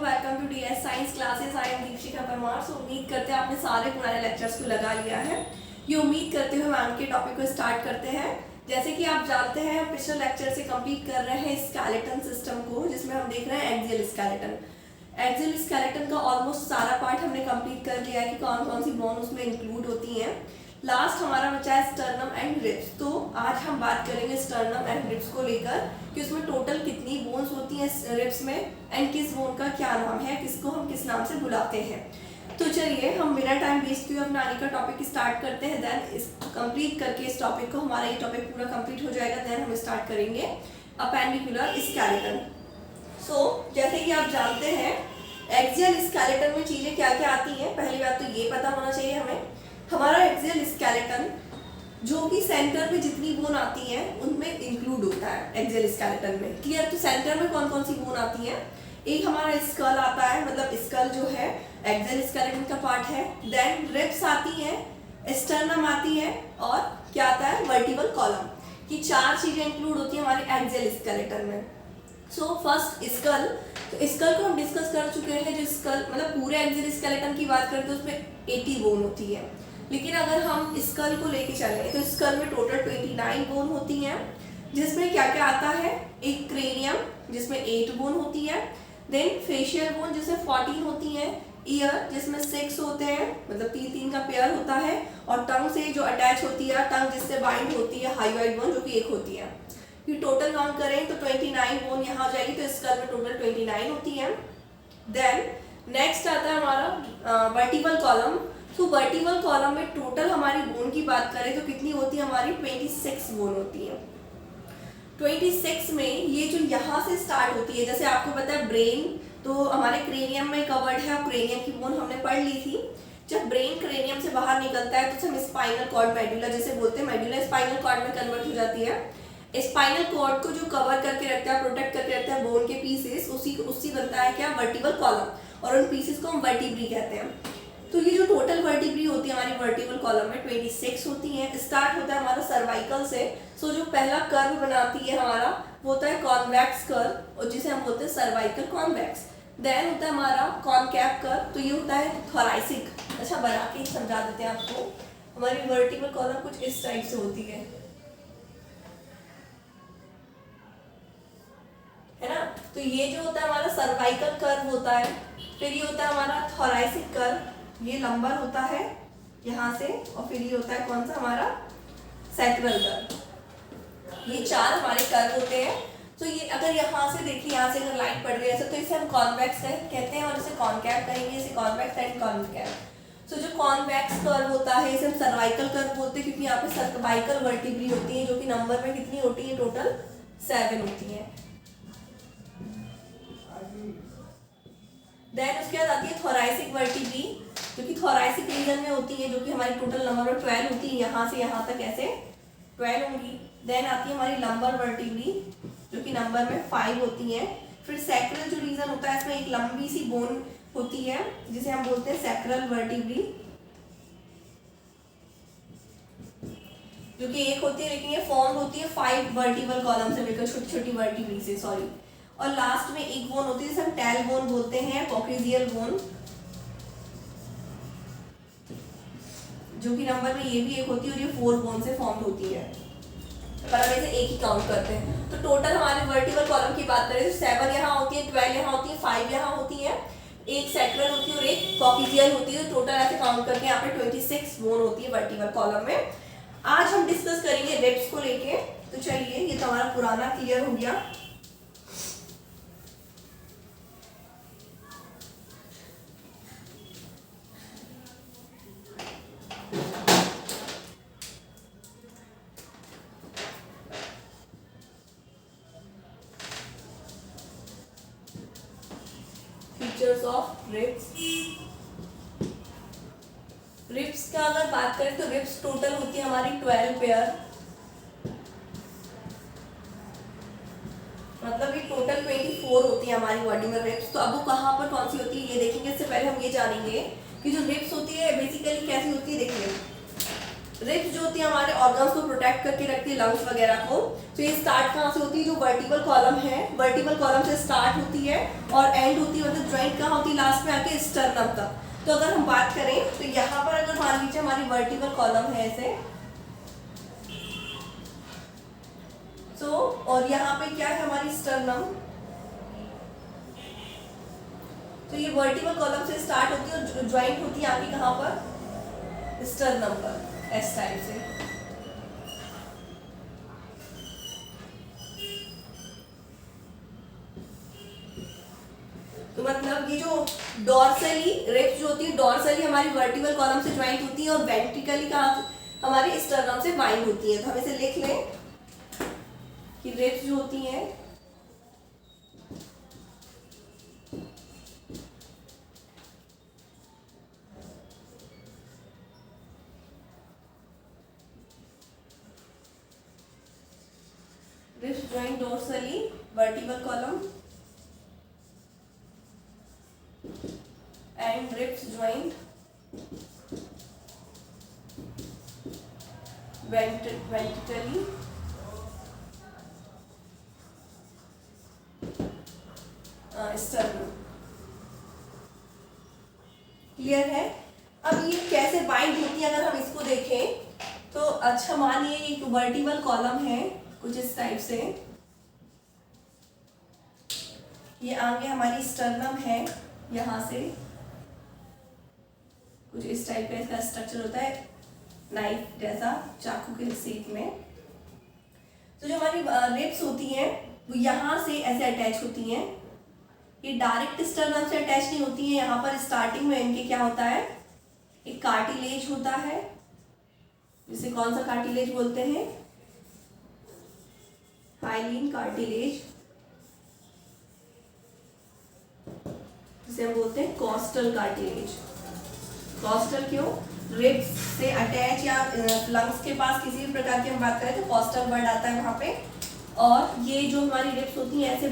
Welcome to DS science classes. I am Dikshika Parmar. So उम्मीद करते हैं आपने सारे पुराने लेक्चर्स को लगा लिया है। ये उम्मीद करते हुए मैम के टॉपिक को स्टार्ट करते हैं। जैसे कि आप जानते हैं पिछले लेक्चर से कंप्लीट कर रहे हैं स्केलेटन सिस्टम को, जिसमें हम देख रहे हैं एक्सियल स्केलेटन। एक्सियल स्केलेटन का ऑलमोस्ट सारा पार्ट हमने कंप्लीट कर लिया है कि कौन कौन सी बोन उसमें इंक्लूड होती हैं। लास्ट हमारा बचा है स्टर्नम एंड रिब्स। तो आज हम बात करेंगे स्टर्नम एंड रिब्स को लेकर कि उसमें टोटल कितनी बोन्स होती हैं रिब्स में एंड किस बोन का क्या नाम है, किसको हम किस नाम से बुलाते हैं। तो चलिए हम बिना टाइम वेस्ट किए अपना आगे का टॉपिक स्टार्ट करते हैं। देन इस कंप्लीट करके इस टॉपिक को, हमारा ये टॉपिक पूरा कंप्लीट हो जाएगा, देन हम स्टार्ट करेंगे अपेंडिकुलर स्केलेटन। सो जैसे कि आप जानते हैं एक्सियल स्केलेटन में चीजें क्या क्या आती हैं। पहली बात तो ये पता होना चाहिए हमें, हमारा एक्सियल स्केलेटन जो कि सेंटर में जितनी बोन आती हैं उनमें इंक्लूड होता है एक्सियल स्केलेटन में। क्लियर? तो सेंटर में कौन कौन सी बोन आती हैं? एक हमारा स्कल आता है, मतलब स्कल जो है एक्सियल स्केलेटन का पार्ट है। देन रिब्स आती हैं, स्टर्नम आती है और क्या आता है, वर्टिबल कॉलम। की चार चीजें इंक्लूड होती हैं हमारे एक्सियल स्केलेटन में। So first skull. तो स्कल को हम डिस्कस कर चुके हैं। जो स्कल मतलब पूरे एक्सियल स्केलेटन की बात करें तो उसमें 80 बोन होती है, लेकिन अगर हम स्कल को लेके चलें तो स्कल में टोटल 29 बोन होती हैं, जिसमें क्या क्या आता है, एक क्रेनियम जिसमें 8 बोन होती है, देन फेशियल बोन जिसमें 14 होती हैं, ईयर जिसमें 6 होते हैं, मतलब 3-3 का पेयर होता है, और टंग से जो अटैच होती है, टंग जिससे बाइंड होती है, हाइवाइड बोन जो कि 1 होती है। ये टोटल काउंट करें तो 29 बोन यहाँ आ जाएगी, तो स्कल में टोटल 29 होती है। देन नेक्स्ट आता है हमारा वर्टिबल कॉलम। तो वर्टिबल कॉलम में टोटल हमारी बोन की बात करें तो कितनी होती है, हमारी 26 बोन होती है। 26 में ये जो यहाँ से स्टार्ट होती है, जैसे आपको पता है ब्रेन तो हमारे क्रेनियम में कवर्ड है, क्रेनियम की बोन हमने पढ़ ली थी। जब ब्रेन क्रेनियम से बाहर निकलता है तो हम स्पाइनल कॉर्ड मेडुला जैसे बोलते हैं, मेडुला स्पाइनल कॉर्ड में कन्वर्ट हो जाती है। स्पाइनल कॉर्ड को जो कवर करके रखता है, प्रोटेक्ट करके रखता है बोन के पीसेस, उससे बनता है क्या, वर्टिबल कॉलम, और उन पीसेस को हम वर्टिब्री कहते हैं। तो ये जो टोटल वर्टिब्री होती है हमारी वर्टिबल कॉलम में 26 होती हैं। स्टार्ट होता है हमारा सर्वाइकल से। सो जो पहला कर्व बनाती है हमारा वो होता है कॉन्वेक्स कर्व, और जिसे हम बोलते हैं सर्वाइकल कॉन्वेक्स। देन होता है हमारा कॉनकैव कर्व, तो ये होता है थोरैसिक। अच्छा बना के समझा देते हैं आपको। हमारी वर्टिबल कॉलम कुछ इस टाइप से होती है ना। तो ये जो होता है हमारा सर्वाइकल कर्व होता है। फिर ये होता है हमारा थोरैसिक कर्व, ये लंबर होता है यहाँ से, और फिर ये होता है कौन सा, हमारा सैक्रल कर्व। ये 4 हमारे कर्व होते हैं। तो ये अगर यहाँ से देखिए, यहाँ से अगर लाइन पड़ रही है तो इसे हम कॉन्वेक्स कहते हैं, और इसे कॉनकैव कहेंगे, इसे कॉन्वेक्स एंड कॉनकैव। तो जो कॉन्वेक्स कर्व होता है इसे हम सर्वाइकल कर्व बोलते हैं, क्योंकि यहाँ पे सर्वाइकल वर्टिब्री होती है, जो कि नंबर में कितनी होती है, टोटल 7 होती है। देन उसके बाद आती है थोरैसिक वर्टिब्री, जो कि थोरैसिक रीजन में होती है, जो कि हमारी टोटल नंबर में 12 होती है। यहाँ से यहाँ तक ऐसे 12 होंगी। देन आती है हमारी लंबर वर्टिब्री, जो कि नंबर में 5 होती है। फिर सैक्रल जो रीजन होता है, इसमें एक लंबी सी बोन होती है जिसे हम बोलते हैं सैक्रल वर्टिब्री, जो कि एक होती है, लेकिन ये फॉर्म होती है 5 वर्टिबल कॉलम से मिलकर, छोटी छोटी वर्टिब्री से, सॉरी। और लास्ट में एक बोन होती है जिसे हम टेल बोन बोलते हैं, कॉक्सियल बोन, जो कि नंबर में ये भी एक होती है, और ये 4 बोन से फॉर्म होती है, पर हम इसे एक ही काउंट करते हैं। तो टोटल हमारे वर्टिबल कॉलम की बात करें तो 7 यहाँ होती है, 12 यहाँ होती है, 5 यहाँ होती है, एक सैक्रल होती है और एक कॉक्सियल होती है। तो टोटल ऐसे काउंट करके यहाँ पे 26 बोन होती है वर्टिबल कॉलम में। आज हम डिस्कस करेंगे रिब्स को लेके। तो चलिए, ये तो हमारा पुराना क्लियर हो गया। Of ribs. रिब्स का अगर बात करें तो रिब्स टोटल होती है हमारी 12 पेयर, मतलब ये टोटल 24 होती है हमारी बॉडी में रिब्स। तो अब वो कहाँ पर कौन सी होती है ये देखेंगे। इससे पहले हम ये जानेंगे कि जो रिब्स होती है बेसिकली कैसी होती है। देखिए रिब्स जो होती है हमारे ऑर्गन्स को प्रोटेक्ट करके रखती है, लंग्स वगैरह को। तो ये स्टार्ट कहाँ से होती है, जो वर्टिकल कॉलम है, वर्टिकल कॉलम से स्टार्ट होती है और एंड होती है, मतलब जॉइंट कहाँ होती है, लास्ट में आके स्टर्नम तक। तो अगर हम बात करें तो यहाँ पर अगर मान लीजिए हमारी वर्टिकल कॉलम है ऐसे, तो और यहाँ पे क्या है हमारी स्टर्नम। तो ये वर्टिकल कॉलम से स्टार्ट होती है और ज्वाइंट होती है आपकी कहाँ पर, स्टर्नम पर, इस टाइप से। तो मतलब ये जो डॉर्सली रिब्स जो होती है, डॉर्सली हमारी वर्टिकल कॉलम से ज्वाइंट होती है और वेंट्रिकली कहाँ हमारी स्टर्नम से बाइंड होती है। तो हम इसे लिख लें कि रिब्स जो होती हैं ribs join dorsally, vertebral column, and ribs joined ventrically, sternum। Clear है। अब ये कैसे बाइंड होती है अगर हम इसको देखें तो, अच्छा मानिए एक वर्टिकल कॉलम है कुछ इस टाइप से, ये आगे हमारी स्टर्नम है, यहाँ से कुछ इस टाइप का इसका स्ट्रक्चर होता है, नाइफ जैसा, चाकू के शेप में। तो जो हमारी रिब्स होती हैं वो यहाँ से ऐसे अटैच होती हैं, ये डायरेक्ट स्टर्नम से अटैच नहीं होती है। यहाँ पर स्टार्टिंग में इनके क्या होता है, एक कार्टिलेज होता है, जिसे कौन सा कार्टिलेज बोलते हैं, हाइलिन कार्टिलेज, जिसे हम बोलते हैं कॉस्टल कार्टिलेज। कॉस्टल क्यों, रिब्स से अटैच या लंग्स के पास किसी भी प्रकार की हम बात करें तो कॉस्टल वर्ड आता है वहाँ पे। और ये जो हमारी रिब्स होती हैं ऐसे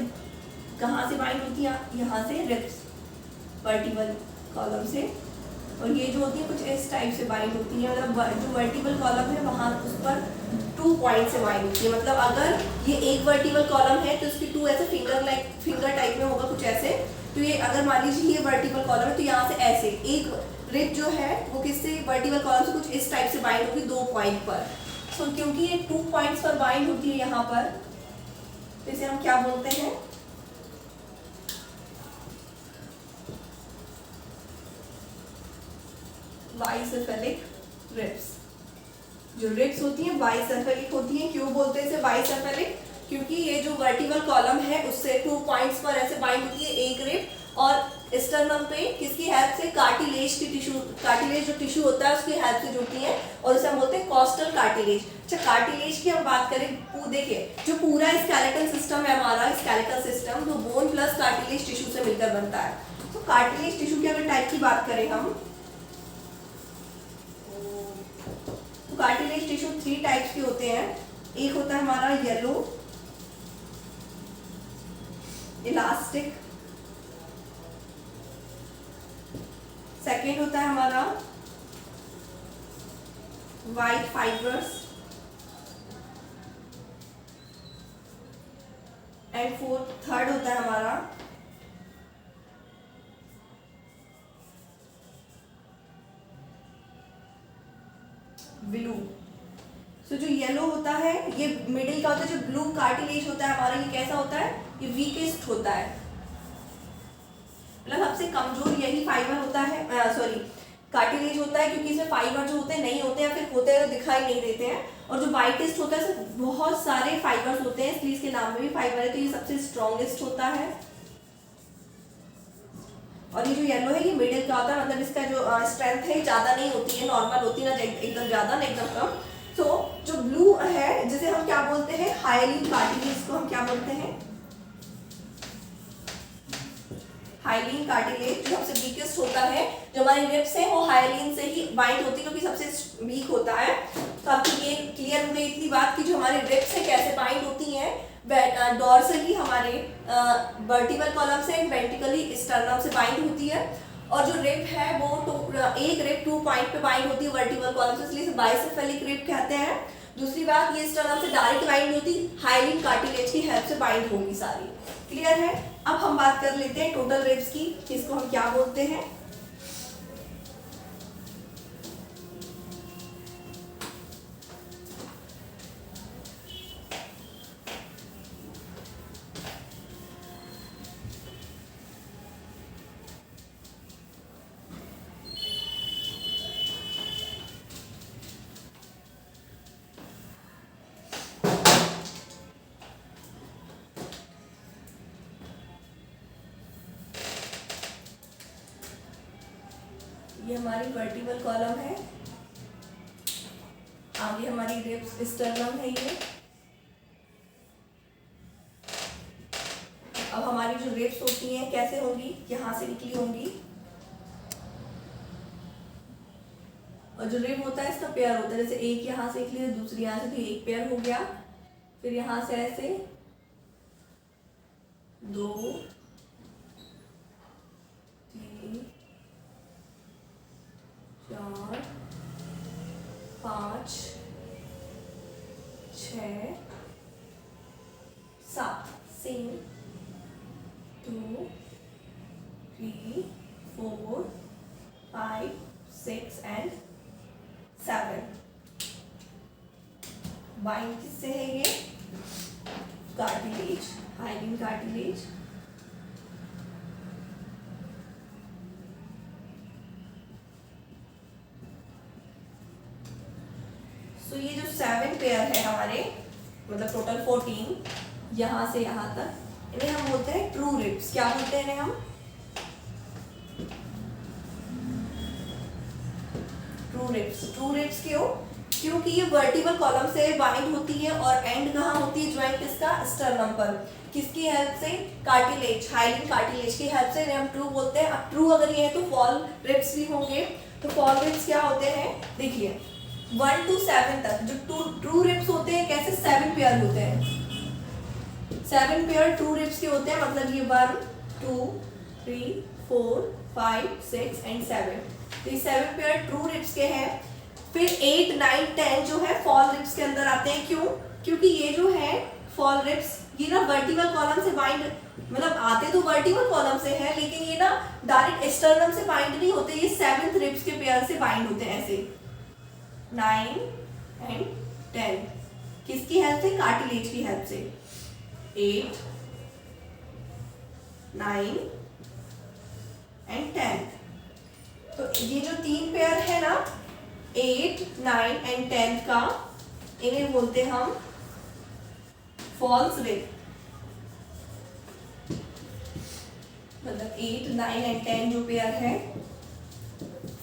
कहाँ से बाइंड होती है, यहाँ से रिब्स वर्टिकल कॉलम से, और ये जो होती है कुछ इस टाइप से बाइंड होती है, मतलब जो वर्टिकल कॉलम है वहाँ उस पर 2 पॉइंट से बाइंड होती है। मतलब अगर ये एक वर्टिकल कॉलम है तो इसकी 2 ऐसे फिंगर टाइप में होगा कुछ ऐसे। तो ये अगर मान लीजिए ये वर्टिकल कॉलम है तो यहाँ से ऐसे एक रिब जो है वो किससे, वर्टिकल कॉलम से कुछ इस टाइप से बाइंड होगी 2 पॉइंट पर। तो क्योंकि ये 2 पॉइंट्स पर बाइंड होती है यहाँ पर, तो इसे हम क्या बोलते हैं, बाइसेफेलिक रिब्स। जो रिब्स होती हैं बाइसेफेलिक होती हैं। क्यों बोलते हैं इसे बाइसेफेलिक, क्योंकि ये जो वर्टिकल कॉलम है उससे 2 पॉइंट्स पर ऐसे बाइंड होती है एक रिब, और स्टर्नम पे किसकी हेल्प से, कार्टिलेज की टिश्यू, कार्टिलेज जो टिश्यू होता है उसकी हेल्प से जुड़ती है, और इसे हम बोलते हैं कॉस्टल कार्टिलेज। अच्छा कार्टिलेज की हम बात करें, देखिए जो पूरा स्केलेटल सिस्टम है हमारा, स्केलेटल सिस्टम जो बोन प्लस कार्टिलेज टिश्यू से मिलकर बनता है। तो कार्टिलेज टिश्यू की अगर टाइप की बात करें हम, तो कार्टिलेज टिश्यू 3 टाइप्स के होते हैं। एक होता है हमारा येलो इलास्टिक, सेकेंड होता है हमारा वाइट फाइबर्स, एंड थर्ड होता है हमारा ब्लू। सो जो येलो होता है ये मिडिल का होता है, जो ब्लू कार्टिलेज होता है हमारा ये कैसा होता है, ये वीकेस्ट होता है, मतलब सबसे कमजोर यही फाइबर होता है, सॉरी कार्टिलेज होता है, क्योंकि इसमें फाइबर जो होते हैं नहीं होते हैं, फिर होते हैं तो दिखाई नहीं देते हैं। और जो वाइटेस्ट होता है इसमें बहुत सारे फाइबर्स होते हैं, इसलिए इसके नाम में भी फाइबर है, तो ये सबसे स्ट्रॉन्गेस्ट होता है। और ये जो येलो है ये मिडिल का होता है, मतलब इसका जो स्ट्रेंथ है ज़्यादा नहीं होती है, नॉर्मल होती है ना, एकदम ज़्यादा ना एकदम कम। तो जो ब्लू है जिसे हम क्या बोलते हैं, हाइलिन कार्टिलेज को हम क्या बोलते हैं, हाइलिन कार्टिलेज जो सबसे वीकेस्ट होता है। जो हमारी रिब्स है वो हाइलिन से ही बाइंड होती है क्योंकि सबसे वीक होता है। तो आपको ये क्लियर हो गई इतनी बात कि जो हमारे रिब्स है कैसे बाइंड होती हैं, डॉर्सली हमारे वर्टिकल कॉलम से, वेंट्रिकली स्टर्नम से बाइंड होती है। और जो रिब है वो एक रिब 2 पॉइंट पे बाइंड होती है वर्टिकल कॉलम से, इसलिए इसे बाइसेफेलिक रिब कहते हैं। दूसरी बात, ये स्टर्नम से डायरेक्ट बाइंड नहीं होती, हाइलिन कार्टिलेज की हेल्प से बाइंड होगी सारी। क्लियर है? अब हम बात कर लेते हैं टोटल रिब्स की, इसको हम क्या बोलते हैं। ये हमारी वर्टिकल कॉलम है, आगे हमारी रिब्स स्टर्नम है ये। अब हमारी जो रिब्स होती हैं कैसे होंगी, यहाँ से निकली होंगी, और जो रिब होता है इसका पेयर होता है, जैसे एक यहाँ से निकली दूसरी यहाँ से, तो एक पेयर हो गया। फिर यहाँ से ऐसे 2 3 4 5 6 7, सेम 2 3 4 5 6 एंड 7। बाइंड किससे है ये? Cartilage, hyaline cartilage. तो ये जो 7 पेयर है हमारे, मतलब टोटल 14 यहाँ से यहाँ तक, इन्हें हम बोलते हैं ट्रू रिब्स। क्या बोलते हैं इन्हें हम? True ribs. ट्रू रिब्स क्यों? क्योंकि ये वर्टिकल कॉलम से बाइंड होती है और एंड कहाँ होती है ज्वाइंट किसका? स्टर्नम पर। किसकी हेल्प से? कार्टिलेज, हाइलिन कार्टिलेज की हेल्प से इन्हें हम ट्रू बोलते हैं। अब ट्रू अगर ये है तो फॉल रिब्स भी होंगे। तो फॉल रिब्स क्या होते हैं? देखिए 1 to 7 तक जो ट्रू रिब्स होते हैं कैसे? 7 पेयर होते हैं, 7 पेयर ट्रू रिब्स के होते हैं, मतलब ये 1 2 3 4 5 6 एंड 7। तो ये 7 पेयर ट्रू रिब्स के हैं। फिर 8 9 10 जो है फॉल रिब्स के अंदर आते हैं। क्यों? क्योंकि ये जो है फॉल रिब्स, ये ना वर्टिकल कॉलम से बाइंड, मतलब आते तो वर्टिकल कॉलम से है, लेकिन ये ना डायरेक्ट स्टर्नम से बाइंड नहीं होते, ये 7th रिब्स के पेयर से बाइंड होते हैं ऐसे 9 एंड 10। किसकी हेल्प से? कार्टिलेज की हेल्प से। 8 9 एंड 10। तो ये जो 3 पेयर है ना 8 9 एंड 10 का, इन्हें बोलते हम फॉल्स रिब। मतलब 8 9 एंड 10 जो पेयर है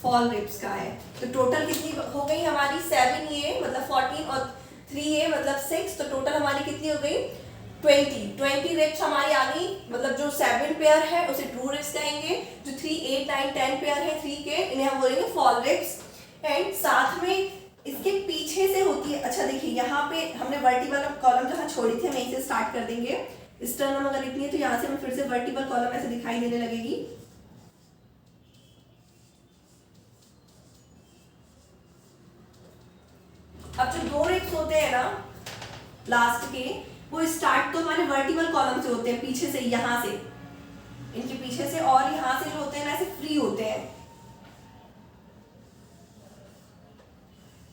फॉल रिब्स का है। तो टोटल कितनी हो गई हमारी? 7 ये मतलब 14 और 3 ये मतलब 6। तो टोटल हमारी कितनी हो गई? 20 रिब्स हमारी आ गई। मतलब जो 7 पेयर है उसे ट्रू रिब्स कहेंगे, जो 3 8 9 10 पेयर है 3 के, इन्हें हम बोलेंगे फॉल रिब्स। एंड साथ में इसके पीछे से होती है, अच्छा देखिए यहाँ पे हमने वर्टिकल कॉलम जहाँ छोड़ी थी हम यहीं से स्टार्ट कर देंगे। स्टर्नम अगर इतनी है तो यहाँ से हमें फिर से वर्टिकल कॉलम ऐसे दिखाई देने लगेगी। अब जो 2 रिब्स होते हैं ना लास्ट के, वो स्टार्ट तो हमारे वर्टिकल कॉलम से होते हैं, पीछे से, यहाँ से, इनके पीछे से, और यहाँ से जो होते हैं ना ऐसे फ्री होते हैं।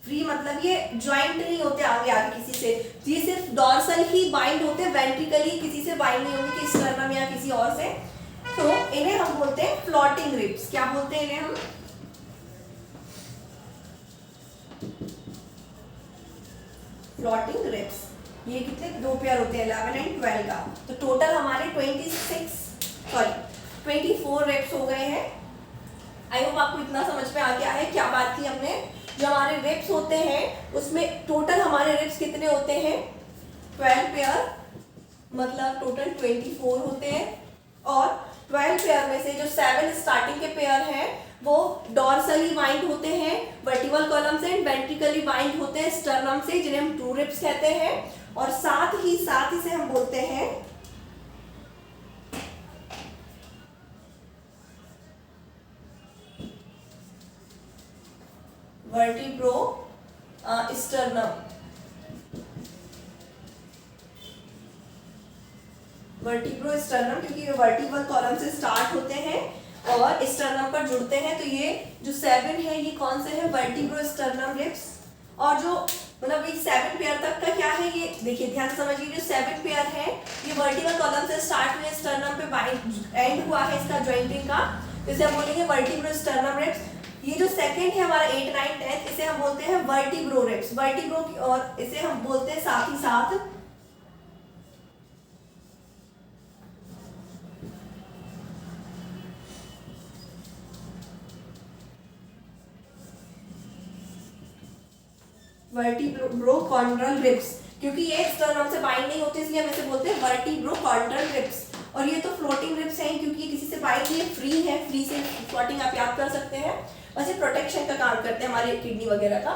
फ्री मतलब ये ज्वाइंट नहीं होते आगे आगे किसी से, ये सिर्फ डॉर्सल ही बाइंड होते हैं, वेंट्रिकली किसी से बाइंड नहीं होंगे कि स्टर्नम या किसी और से। तो इन्हें हम बोलते हैं फ्लोटिंग रिब्स। क्या बोलते हैं इन्हें हम? Floating ribs. ये कितने? 2 पेयर होते हैं 11 एंड 12 का। तो टोटल हमारे 24 रिब्स हो गए हैं। आई होप आपको इतना समझ में आ गया है क्या बात की हमने। जो हमारे रिब्स होते हैं उसमें टोटल हमारे रिब्स कितने होते हैं? 12 पेयर, मतलब टोटल 24 होते हैं। और 12 पेयर में से जो 7 स्टार्टिंग के पेयर हैं वो डॉर्सली बाइंड होते हैं वर्टिकल कॉलम से, एंड वेंट्रिकली बाइंड होते हैं स्टर्नम से, जिन्हें हम ट्रू रिब्स कहते हैं। और साथ ही से हम बोलते हैं वर्टिब्रो स्टर्नम, वर्टिब्रो स्टर्नम, क्योंकि ये वर्टिबल कॉलम से स्टार्ट होते हैं और स्टर्नम पर जुड़ते हैं। तो ये जो 7 है ये कौन से है, वर्टिब्रो स्टर्नम रिब्स। और जो मतलब ये 7 पेयर तक का क्या है, ये देखिए ध्यान से समझिए, जो 7 पेयर है ये वर्टिकल कॉलम से स्टार्ट हुए, स्टर्नम पे बाइंड एंड हुआ है इसका जॉइंटिंग का, तो इसे हम बोलेंगे वर्टिब्रो स्टर्नम रिब्स। ये जो सेकंड है हमारा 8, 9, 10, इसे हम बोलते हैं वर्टिब्रो रिब्स, वर्टिब्रो, और इसे हम बोलते हैं साथ ही साथ वर्टिब्रोकॉन्ड्रल रिब्स, क्योंकि ये स्टर्नम से बाइंड नहीं होते इसलिए हम इसे बोलते हैं वर्टिब्रोकॉन्ड्रल रिब्स। और ये तो फ्लोटिंग रिब्स हैं क्योंकि किसी से बाइंड ये फ्री है, फ्री से फ्लोटिंग आप याद कर सकते हैं, बस ये प्रोटेक्शन का काम करते हैं हमारे किडनी वगैरह का।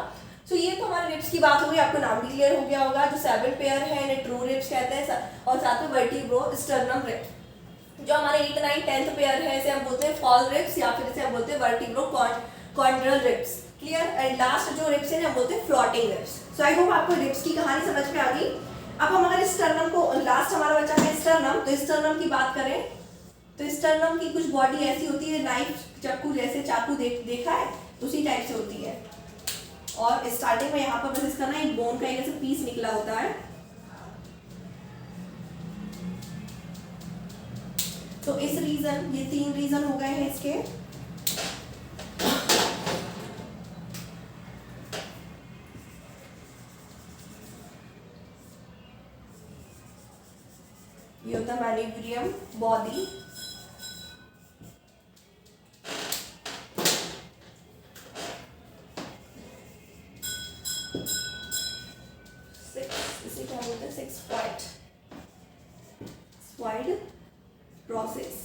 तो ये तो हमारे रिब्स की बात हो गई, आपको नाम भी क्लियर हो गया होगा। जो 7 पेयर है इन्हें ट्रू रिब्स कहते हैं, और साथ में वर्टिब्रो स्टर्नम रिब्स। जो हमारे 8, 9, 10 पेयर है इसे हम बोलते हैं फॉल रिब्स, या फिर इसे हम बोलते हैं वर्टिब्रोकॉन्ड्रल रिब्स। क्लियर। एंड लास्ट जो रिब्स है हम बोलते हैं floating ribs. So I hope आपको रिब्स की कहानी समझ में आ गई। अब हम अगर स्टर्नम को, लास्ट हमारा बचा है स्टर्नम, तो स्टर्नम की बात करें तो स्टर्नम की कुछ बॉडी ऐसी होती है, नाइफ चाकू जैसे, चाकू देखा है उसी टाइप से होती है। और स्टार्टिंग में यहाँ पर बस इसका ना एक बोन का एक ऐसे पीस निकला होता है। तो इस रीजन, ये 3 रीजन हो गए हैं इसके। ये होता है मैनिब्रियम बॉडी, इसे क्या बोलते हैं, 6 पॉइंट प्रोसेस।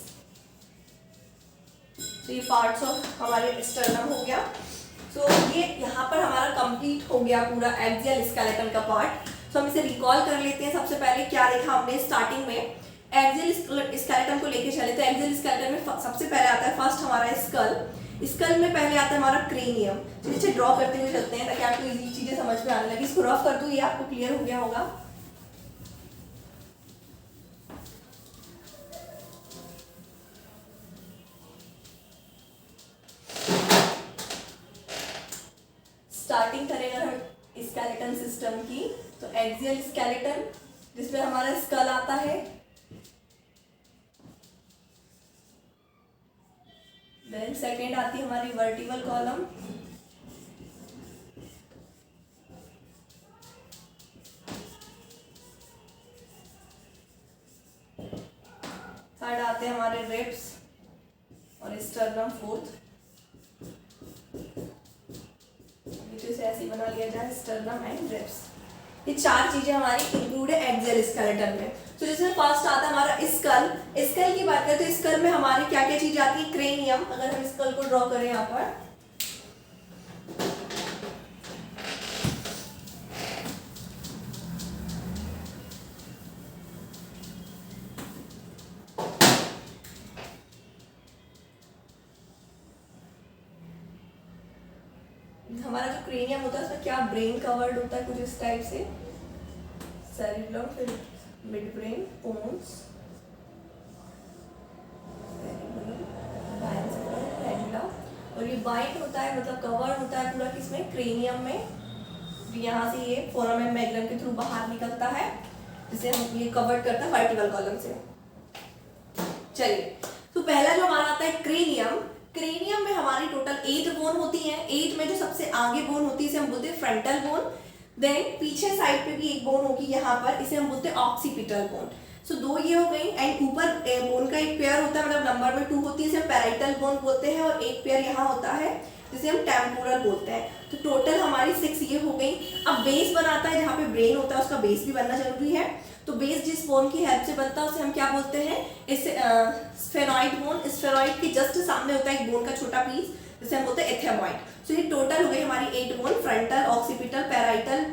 तो ये पार्ट्स ऑफ हमारे स्टर्नम हो गया। तो ये यहाँ पर हमारा कंप्लीट हो गया पूरा एक्सियल स्केलेटन का पार्ट। तो हम इसे रिकॉल कर लेते हैं। सबसे पहले क्या देखा हमने स्टार्टिंग में, एक्सियल स्केलेटन को लेके चले। तो एक्सियल स्केलेटन में सबसे पहले आता है फर्स्ट हमारा स्कल। स्कल में पहले आता है हमारा क्रेनियम। तो इसे ड्रॉ करते हुए चलते हैं ताकि आपको इजी चीजें समझ में आने लगी। इसको रफ कर दूं, ये आपको क्लियर हो गया होगा। स्टार्टिंग करें अगर हम स्केलेटन सिस्टम की, तो एक्सियल स्केलेटन जिसमें हमारा स्कल आता है, देन सेकेंड आती है हमारी वर्टिबल कॉलम, थर्ड आते हैं हमारे रिब्स और स्टर्नम फोर्थ। इसे ऐसे ही बना लिया जाए, स्टर्नम एंड रिब्स। ये 4 चीजें हमारी इंक्लूड है एक्सियल स्केलेटन में। तो जिसमें फर्स्ट आता है हमारा स्कल। स्कल की बात करें तो स्कल में हमारे क्या क्या चीजें आती है, क्रेनियम। अगर हम स्कल को ड्रॉ करें यहाँ पर, हमारा जो क्रेनियम होता है उसमें क्या ब्रेन कवर्ड होता है कुछ इस टाइप से, सेरिब्रम, फिर मिड ब्रेन, पोन्स, और ये बाइंड होता है मतलब कवर्ड होता है पूरा किसमें, क्रेनियम में। यहाँ से ये फोरामेन मैग्नम के थ्रू बाहर निकलता है, जिसे हम ये कवर्ड करता है वर्टिकल कॉलम से। चलिए, तो पहला जो हमारा आता है क्रेनियम। क्रेनियम में हमारी टोटल 8 बोन होती हैं। 8 में जो सबसे आगे बोन होती है इसे हम बोलते हैं फ्रंटल बोन। देन पीछे साइड पे भी एक बोन होगी यहाँ पर, इसे हम बोलते हैं ऑक्सीपिटल बोन। सो 2 ये हो गई। एंड ऊपर बोन का एक पेयर होता है, मतलब नंबर में 2 होती है, इसे पैराइटल बोन बोलते हैं। और एक पेयर यहाँ होता है जिसे हम टेम्पोरल बोलते हैं। तो टोटल हमारी 6 ये हो गई। अब बेस बनाता है, जहाँ पे ब्रेन होता है उसका बेस भी बनना जरूरी है। तो बेस जिस बोन की हेल्प से बनता है उसे हम क्या बोलते हैं, इसे स्फेनॉइड बोन। स्फेनॉइड के जस्ट सामने होता है एक बोन का छोटा पीस, जिसे हम बोलते हैं एथेमॉइड। सो ये टोटल हो गई हमारी 8 bone, frontal, occipital, parietal,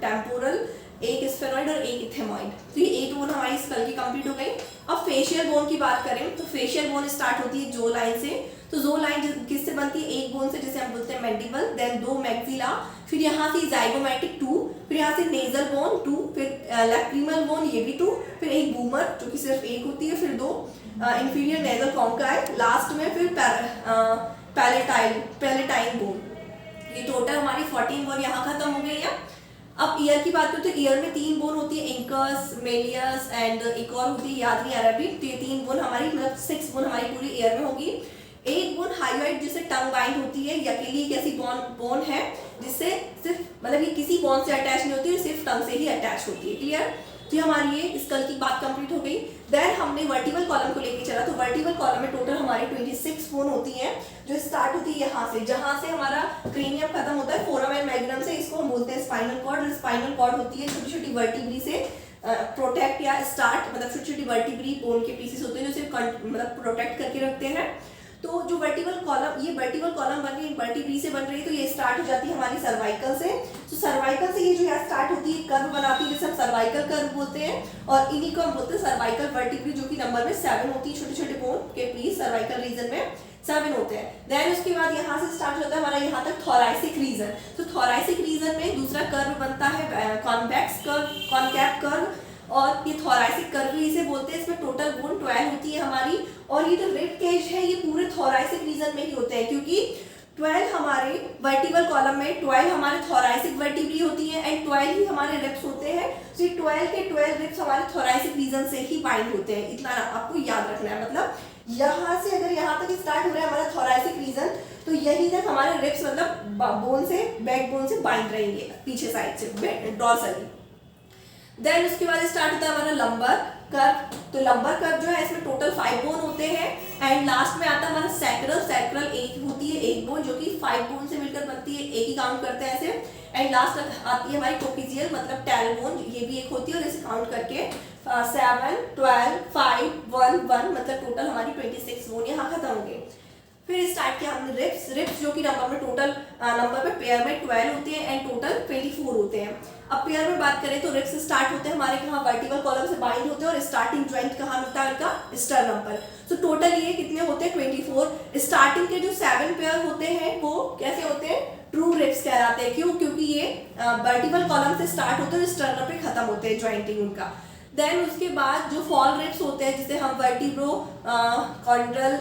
temporal, एक स्फेनॉइड और एक एथेमॉइड। तो ये 8 बोन हमारी स्कल की कंप्लीट हो गई। अब फेशियल बोन की बात करें तो फेशियल बोन स्टार्ट होती है जो लाइन से। तो जो लाइन किससे बनती है, एक बोन से, जिसे हम बोलते हैं मैंडिबल, देन दो मैक्सिला, फिर यहाँ से जाइगोमैटिक 2, फिर यहाँ से नेजल बोन 2, फिर लैक्रिमल बोन ये भी 2, फिर एक बूमर जो कि सिर्फ एक होती है, फिर दो इंफीरियर नेजल कॉन्काई, लास्ट में फिर पैलेटाइन बोन। ये टोटल हमारी 14 बोन यहाँ खत्म हो गई है। अब ईयर की बात करें तो ईयर में 3 बोन होती है, इंकस, मेलियस एंड एक और होती है, याद नहीं आ रहा अभी। तो ये 3 बोन हमारी, मतलब 6 बोन हमारी पूरी ईयर में होगी। एक बोन हाइवाइट जिससे टंग बाइंड होती है, ये अकेली एक ऐसी बोन है जिससे सिर्फ, मतलब ये किसी बोन से अटैच नहीं होती है, सिर्फ टंग से ही अटैच होती है। क्लियर? तो हमारी ये स्कल की बात कंप्लीट हो गई। देन हमने वर्टिकल कॉलम को लेके चला। तो वर्टिकल कॉलम में टोटल हमारी 26 बोन होती हैं, जो स्टार्ट होती है यहाँ से, जहाँ से हमारा क्रेनियम खत्म होता है फोरम एंड मैग्नम से, इसको हम बोलते हैं स्पाइनल कॉर्ड। स्पाइनल कॉर्ड होती है छोटी छोटी वर्टिब्री से प्रोटेक्ट या स्टार्ट, मतलब छोटी छोटी वर्टिब्री बोन के पीसेस होते हैं जो सिर्फ मतलब प्रोटेक्ट करके रखते हैं। तो जो वर्टिकल कॉलम, ये वर्टिकल कॉलम बन रही है वर्टिब्री से बन रही है, तो ये स्टार्ट हो जाती है हमारी सर्वाइकल से। तो सर्वाइकल से ये जो यहाँ स्टार्ट होती है कर्व बनाती है, जिसे हम सर्वाइकल कर्व बोलते हैं, और इन्हीं को हम बोलते हैं सर्वाइकल वर्टिब्री, जो कि नंबर में 7 होती है। छोटे छोटे बोन के पीस सर्वाइकल रीजन में 7 होते हैं। देन उसके बाद यहाँ से स्टार्ट होता है हमारा यहाँ तक थोरैसिक रीजन। तो थोरैसिक रीजन में दूसरा कर्व बनता है कॉन्वेक्स कर्व, कॉनकैव कर्व, और ये थोरैसिक कर्व इसे बोलते हैं। इसमें टोटल बोन 12 होती है हमारी, और ये जो रिब केज है ये पूरे थोरैसिक रीजन में ही होते हैं, क्योंकि 12 हमारे वर्टिकल कॉलम में 12 हमारे थोरैसिक वर्टिब्री होती है एंड 12 ही हमारे रिब्स होते हैं। तो ये 12 के 12 रिब्स हमारे थोरैसिक रीजन से ही बाइंड होते हैं। इतना आपको याद रखना है। मतलब यहाँ से अगर यहाँ तक स्टार्ट हो रहा है हमारा थोरैसिक रीजन, तो यहीं तक हमारे रिब्स मतलब बोन से, बैक बोन से बाइंड रहेंगे पीछे साइड से डॉर्सली। देन उसके बाद स्टार्ट होता है हमारा लंबर कर्व। तो लंबर कर्व जो है इसमें टोटल 5 बोन होते हैं एंड लास्ट में आता है हमारा सैक्रल। सैक्रल एक होती है, एक बोन, जो कि 5 बोन से मिलकर बनती है, एक ही काउंट करते हैं ऐसे। एंड लास्ट आती है हमारी ट्रोपीजियल, मतलब टैल बोन, ये भी एक होती है, और इसे काउंट करके 7, 12, 5, 1, 1, मतलब टोटल हमारी 26 बोन यहाँ खत्म हो गए। फिर स्टार्ट किया हमने रिब्स। रिब्स जो कि नंबर में टोटल नंबर पे पेयर में 12 होते हैं एंड टोटल 24 होते हैं। अब पेयर में बात करें तो रिब्स स्टार्ट होते हैं हमारे यहाँ वर्टिकल कॉलम से बाइंड होते हैं, और स्टार्टिंग जॉइंट कहाँ मिलता है इनका, स्टर्नम पर। तो टोटल ये कितने होते हैं 24। स्टार्टिंग के जो 7 पेयर होते हैं वो कैसे होते हैं, ट्रू रिब्स कहलाते हैं। क्यों? क्योंकि ये वर्टिकल कॉलम से स्टार्ट होते हैं और स्टर्नम पे खत्म होते हैं जॉइंटिंग उनका। देन उसके बाद जो फॉल रिब्स होते हैं, जिसे हम वर्टिब्रो कॉन्ड्रल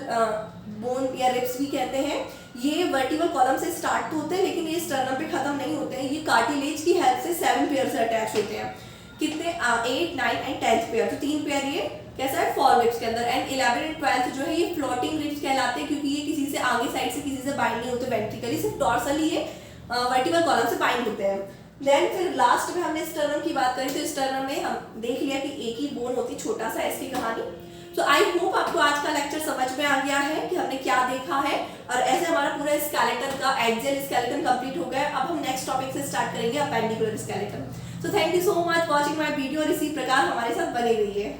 बोन या रिब्स भी कहते हैं, ये वर्टिकल कॉलम से स्टार्ट तो होते हैं लेकिन ये स्टर्नम पे खत्म नहीं होते हैं। ये कार्टिलेज की हेल्प से 7 पेयर से अटैच होते हैं। कितने, 8, 9 एंड 10th पेयर। तो 3 पेयर ये कैसा है, फॉल रिब्स के अंदर। एंड 11 एंड 12th जो है ये फ्लोटिंग रिब्स कहलाते हैं, क्योंकि ये किसी से आगे साइड से किसी से बाइंड नहीं होते वेंट्रिकली, सिर्फ डॉर्सली ये वर्टिकल कॉलम से बाइंड होते हैं। देन फिर लास्ट में हमने स्टर्नम की बात करी। तो स्टर्नम में हम देख लिया कि एक ही बोन होती, छोटा सा, इसकी कहानी। तो आई होप आपको आज का लेक्चर समझ में आ गया है कि हमने क्या देखा है, और ऐसे हमारा पूरा स्केलेटन का एक्सियल स्केलेटन कंप्लीट हो गया। अब हम नेक्स्ट टॉपिक से स्टार्ट करेंगे appendicular skeleton. So thank you so much watching my video, और इसी प्रकार हमारे साथ बने रहिए।